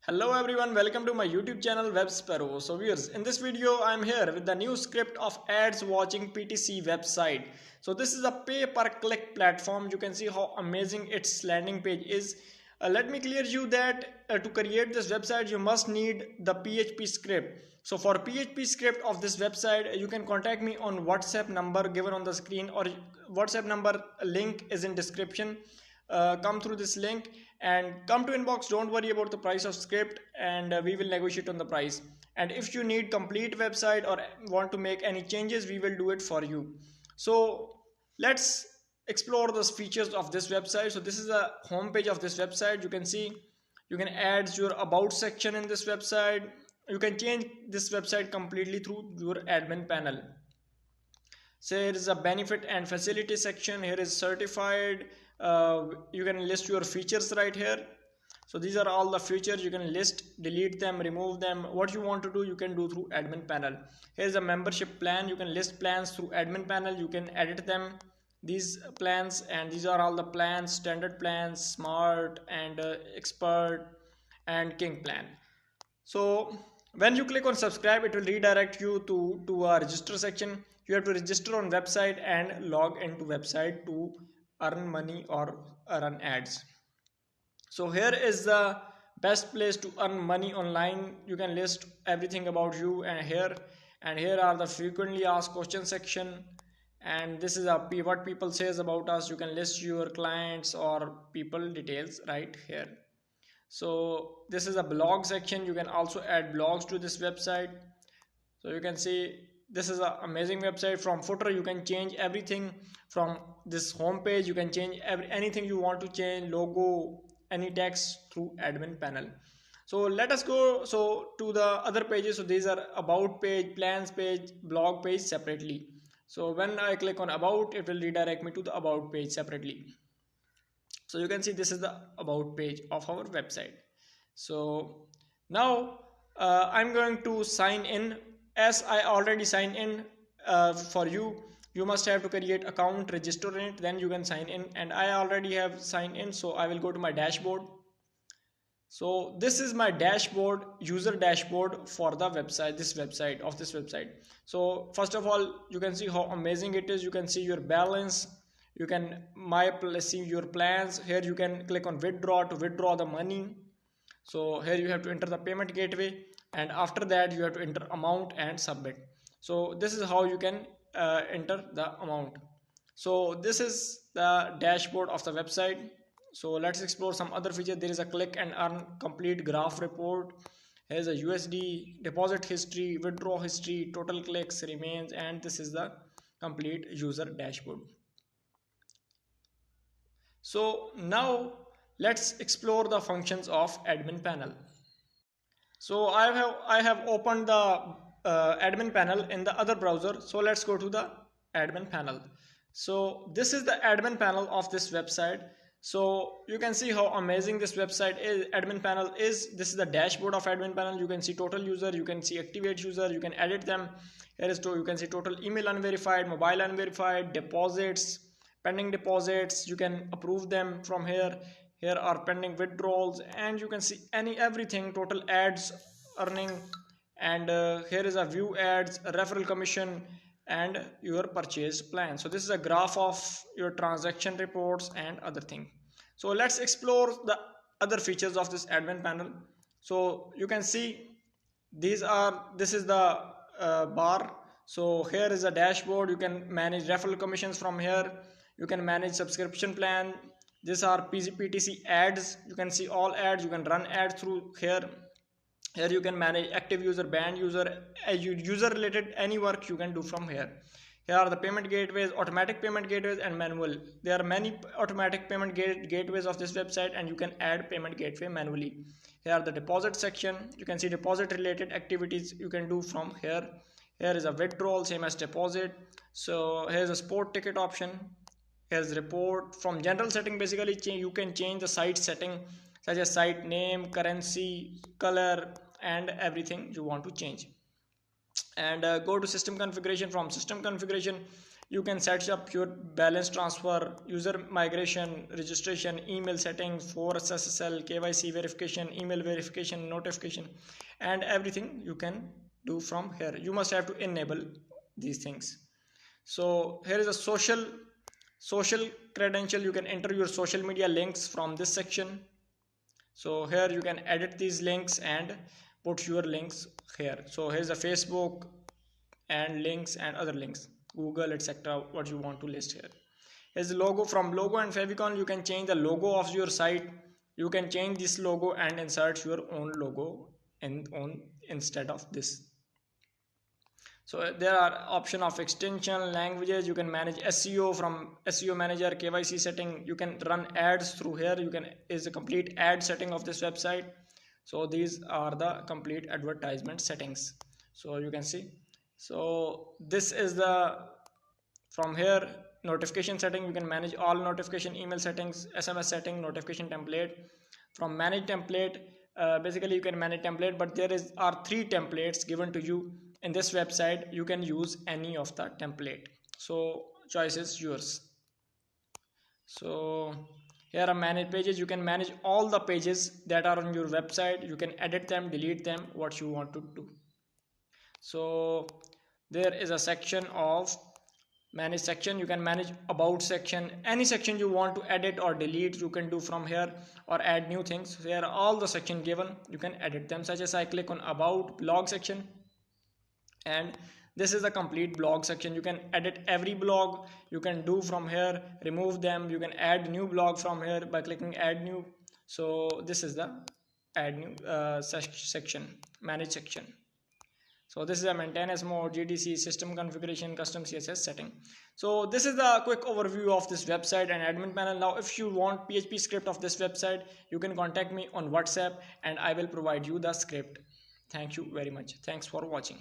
Hello everyone, welcome to my YouTube channel Web Sparrow. So viewers, in this video I am here with the new script of ads watching PTC website. So this is a pay per click platform. You can see how amazing its landing page is. Let me clear you that to create this website you must need the PHP script. So for PHP script of this website you can contact me on WhatsApp number given on the screen, or WhatsApp number link is in description. Come through this link and come to inbox. Don't worry about the price of script, and we will negotiate on the price. And if you need complete website or want to make any changes, we will do it for you. So let's explore the features of this website. So this is the home page of this website. You can see you can add your about section in this website. You can change this website completely through your admin panel. So here is a benefit and facility section. Here is certified. You can list your features right here. So these are all the features. You can list, delete them, remove them. What you want to do, you can do through admin panel. Here's a membership plan. You can list plans through admin panel. You can edit them, these plans, and these are all the plans: standard plans, smart, and expert, and king plan. So when you click on subscribe, it will redirect you to a register section. You have to register on website and log into website to earn money or run ads. So here is the best place to earn money online. You can list everything about you, and here are the frequently asked questions section, and this is what people says about us. You can list your clients or people details right here. So this is a blog section. You can also add blogs to this website. So you can see this is an amazing website. From footer you can change everything. From this home page you can change anything you want to change, logo, any text, through admin panel. So let us go to the other pages. So these are about page, plans page, blog page separately. So when I click on about, it will redirect me to the about page separately. So you can see this is the about page of our website. So now I'm going to sign in. As I already signed in, for you must have to create account, register in it, then you can sign in, and I already have signed in. So I will go to my dashboard. So this is my dashboard, user dashboard for the website, this website. So first of all, you can see how amazing it is. You can see your balance. You can see your plans. Here you can click on withdraw to withdraw the money. So here you have to enter the payment gateway, and after that you have to enter amount and submit. So this is how you can enter the amount. So this is the dashboard of the website. So let's explore some other feature. There is a click and earn complete graph report. Here's a USD deposit history, withdraw history, total clicks, remains, and this is the complete user dashboard. So now let's explore the functions of admin panel. So I have opened the admin panel in the other browser. So let's go to the admin panel. So this is the admin panel of this website. So you can see how amazing this website is. Admin panel is, this is the dashboard of admin panel. You can see total user, you can see activate user, you can edit them. Here is you can see total email unverified, mobile unverified, deposits, pending deposits. You can approve them from here. Here are pending withdrawals, and you can see everything, total ads, earning, and here is a view ads, referral commission, and your purchase plan. So this is a graph of your transaction reports and other thing. So let's explore the other features of this admin panel. So you can see this is the bar. So here is a dashboard. You can manage referral commissions from here. You can manage subscription plan. These are PTC ads. You can see all ads. You can run ads through here. Here you can manage active user, banned user, user related any work you can do from here. Here are the payment gateways, automatic payment gateways, and manual. There are many automatic payment gateways of this website, and you can add payment gateway manually. Here are the deposit section. You can see deposit related activities you can do from here. Here is a withdrawal, same as deposit. So here's a sport ticket option. Here's report. From general setting, basically you can change the site setting such as site name, currency, color, and everything you want to change. And go to system configuration. From system configuration You can set up your balance transfer, user migration, registration, email settings, force SSL, KYC verification, email verification, notification, and everything you can do from here. You must have to enable these things. So here is a social credential. You can enter your social media links from this section. So here you can edit these links and put your links here. So here's a Facebook and links and other links, Google, etc., what you want to list here. Here's the logo. From logo and favicon you can change the logo of your site. You can change this logo and insert your own logo instead of this. So there are option of extension languages. You can manage SEO from SEO manager, KYC setting. You can run ads through here. You can is a complete ad setting of this website. So these are the complete advertisement settings. So you can see. So this is the from here notification setting. You can manage all notification, email settings, SMS setting, notification template. From manage template, basically you can manage template, but there are 3 templates given to you in this website. You can use any of the template, so choice is yours. So here are manage pages. You can manage all the pages that are on your website. You can edit them, delete them, what you want to do. So there is a section of manage section. You can manage about section. Any section you want to edit or delete, you can do from here, or add new things. Here are all the section given. You can edit them, such as I click on about blog section, and this is a complete blog section. You can edit every blog. You can do from here, remove them. You can add new blog from here by clicking add new. So this is the add new section, manage section. So this is a maintenance mode, GDC, system configuration, custom CSS setting. So this is the quick overview of this website and admin panel. Now if you want PHP script of this website, you can contact me on WhatsApp and I will provide you the script. Thank you very much. Thanks for watching.